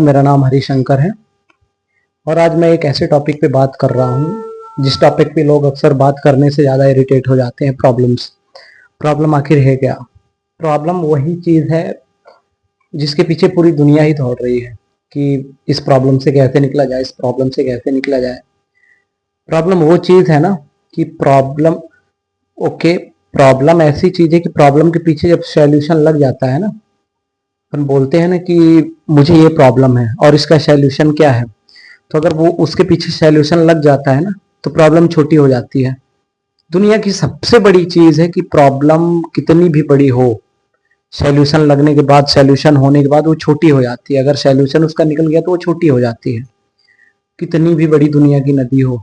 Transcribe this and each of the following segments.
मेरा नाम हरिशंकर है और आज मैं एक ऐसे टॉपिक पे बात कर रहा हूँ जिस टॉपिक पे लोग अक्सर बात करने से ज़्यादा इरिटेट हो जाते हैं। प्रॉब्लम आखिर है क्या? प्रॉब्लम वही चीज़ है जिसके पीछे पूरी दुनिया ही दौड़ रही है कि इस प्रॉब्लम से कैसे निकला जाए, इस प्रॉब्लम से कैसे निकला जाए। प्रॉब्लम वो चीज़ है ना कि प्रॉब्लम ओके प्रॉब्लम ऐसी चीज़ है कि प्रॉब्लम के पीछे जब सॉल्यूशन लग जाता है ना, अपन बोलते हैं ना कि मुझे ये प्रॉब्लम है और इसका सॉल्यूशन क्या है, तो अगर वो उसके पीछे सॉल्यूशन लग जाता है ना तो प्रॉब्लम छोटी हो जाती है। दुनिया की सबसे बड़ी चीज है कि प्रॉब्लम कितनी भी बड़ी हो, सॉल्यूशन लगने के बाद, सॉल्यूशन होने के बाद वो छोटी हो जाती है। अगर सॉल्यूशन उसका निकल गया तो वो छोटी हो जाती है। कितनी भी बड़ी दुनिया की नदी हो,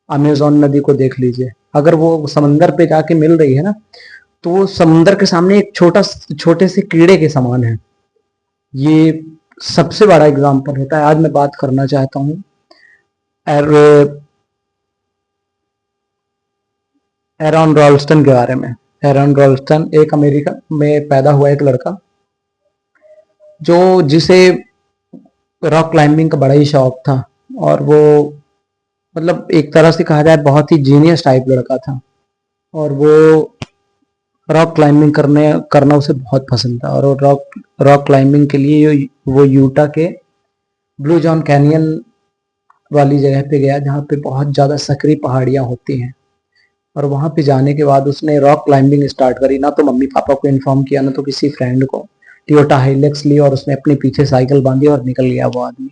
अमेजोन नदी को देख लीजिए, अगर वो समंदर पे जाके मिल रही है ना तो वो समुंदर के सामने एक छोटे से कीड़े के समान है। ये सबसे बड़ा एग्जाम्पल होता है। आज मैं बात करना चाहता हूँ एरॉन रॉल्स्टन के बारे में। एरॉन रॉल्स्टन एक अमेरिका में पैदा हुआ एक लड़का जो जिसे रॉक क्लाइंबिंग का बड़ा ही शौक था और वो मतलब एक तरह से कहा जाए बहुत ही जीनियस टाइप लड़का था। और वो रॉक क्लाइंबिंग करना उसे बहुत पसंद था और वो रॉक क्लाइंबिंग के लिए वो यूटा के ब्लू जॉन कैनियन वाली जगह पे गया जहाँ पे बहुत ज़्यादा सकरी पहाड़ियाँ होती हैं। और वहां पे जाने के बाद उसने रॉक क्लाइंबिंग स्टार्ट करी। ना तो मम्मी पापा को इन्फॉर्म किया, ना तो किसी फ्रेंड को। टोयोटा हाइलेक्स ली और उसने अपने पीछे साइकिल बांधी और निकल गया वो आदमी।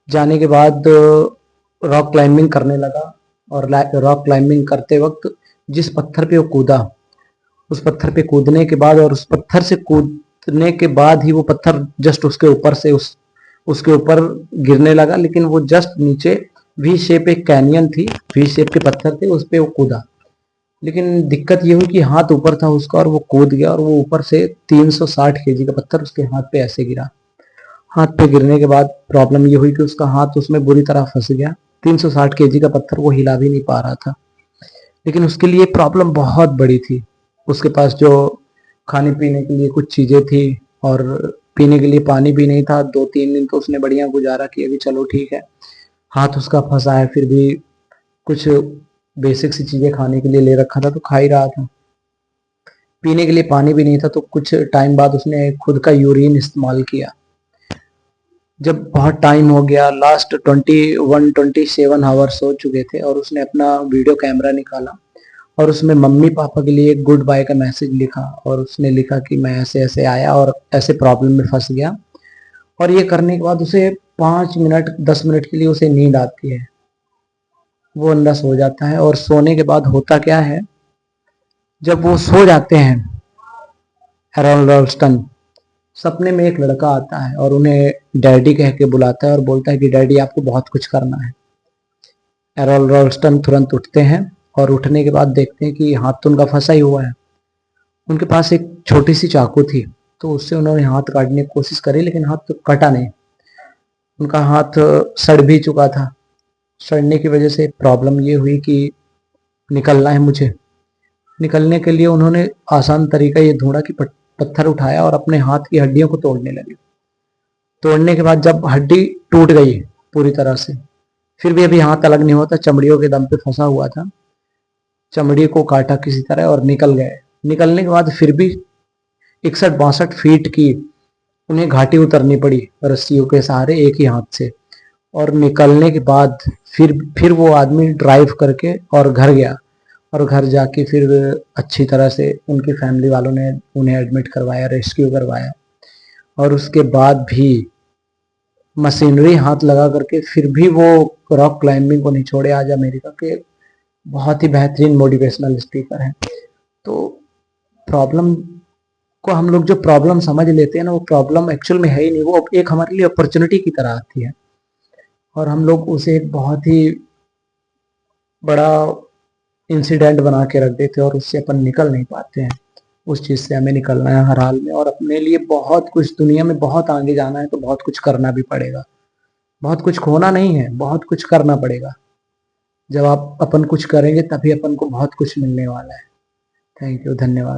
जाने के बाद रॉक क्लाइंबिंग करने लगा और रॉक क्लाइंबिंग करते वक्त जिस पत्थर पे वो कूदा, उस पत्थर पे कूदने के बाद और उस पत्थर से कूदने के बाद ही वो पत्थर जस्ट उसके ऊपर से उसके ऊपर गिरने लगा, लेकिन वो जस्ट नीचे वी शेप एक कैनियन थी, वी शेप के पत्थर थे, उस पे वो कूदा। लेकिन दिक्कत ये हुई कि हाथ ऊपर था उसका और वो कूद गया और वो ऊपर से 360 केजी का पत्थर उसके हाथ पे ऐसे गिरा। हाथ पे गिरने के बाद प्रॉब्लम ये हुई कि उसका हाथ उसमें बुरी तरह फंस गया। 360 केजी का पत्थर वो हिला भी नहीं पा रहा था। लेकिन उसके लिए प्रॉब्लम बहुत बड़ी थी। उसके पास जो खाने पीने के लिए कुछ चीजें थी और पीने के लिए पानी भी नहीं था। 2-3 दिन तो उसने बढ़िया गुजारा किया कि चलो ठीक है, हाथ उसका फंसा है फिर भी कुछ बेसिक सी चीजें खाने के लिए ले रखा था तो खा ही रहा था। पीने के लिए पानी भी नहीं था तो कुछ टाइम बाद उसने खुद का यूरिन इस्तेमाल किया। जब बहुत टाइम हो गया, लास्ट 27 आवर्स हो चुके थे और उसने अपना वीडियो कैमरा निकाला और उसमें मम्मी पापा के लिए एक गुड बाय का मैसेज लिखा और उसने लिखा कि मैं ऐसे ऐसे आया और ऐसे प्रॉब्लम में फंस गया। और ये करने के बाद उसे 5 मिनट 10 मिनट के लिए उसे नींद आती है, वो अंदर सो जाता है। और सोने के बाद होता क्या है, जब वो सो जाते हैं एरॉन रॉल्स्टन, सपने में एक लड़का आता है और उन्हें डैडी कह के बुलाता है और बोलता है कि डैडी आपको बहुत कुछ करना है। एरॉन रॉल्स्टन तुरंत उठते हैं और उठने के बाद देखते हैं कि हाथ तो उनका फंसा ही हुआ है। उनके पास एक छोटी सी चाकू थी तो उससे उन्होंने हाथ काटने की कोशिश करी, लेकिन हाथ तो कटा नहीं। उनका हाथ सड़ भी चुका था। सड़ने की वजह से प्रॉब्लम ये हुई कि निकलना है मुझे। निकलने के लिए उन्होंने आसान तरीका ये ढूंढा कि पत्थर उठाया और अपने हाथ की हड्डियों को तोड़ने लगे। तोड़ने के बाद जब हड्डी टूट गई पूरी तरह से, फिर भी अभी हाथ अलग नहीं होता, चमड़ियों के दम पे फंसा हुआ था। चमड़ी को काटा किसी तरह और निकल गए। निकलने के बाद फिर भी 61-62 फीट की उन्हें घाटी उतरनी पड़ी रस्सियों के सहारे एक ही हाथ से। और निकलने के बाद फिर वो आदमी ड्राइव करके और घर गया और घर जाके फिर अच्छी तरह से उनकी फैमिली वालों ने उन्हें एडमिट करवाया, रेस्क्यू करवाया। और उसके बाद भी मशीनरी हाथ लगा करके फिर भी वो रॉक क्लाइंबिंग को नहीं छोड़े। आज अमेरिका के बहुत ही बेहतरीन मोटिवेशनल स्पीकर हैं। तो प्रॉब्लम को हम लोग जो प्रॉब्लम समझ लेते हैं ना, वो प्रॉब्लम एक्चुअल में है ही नहीं, वो एक हमारे लिए अपॉर्चुनिटी की तरह आती है और हम लोग उसे एक बहुत ही बड़ा इंसिडेंट बना के रख देते हैं और उससे अपन निकल नहीं पाते हैं। उस चीज़ से हमें निकलना है हर हाल में और अपने लिए बहुत कुछ, दुनिया में बहुत आगे जाना है तो बहुत कुछ करना भी पड़ेगा। बहुत कुछ खोना नहीं है, बहुत कुछ करना पड़ेगा। जब आप अपन कुछ करेंगे तभी अपन को बहुत कुछ मिलने वाला है। थैंक यू, धन्यवाद।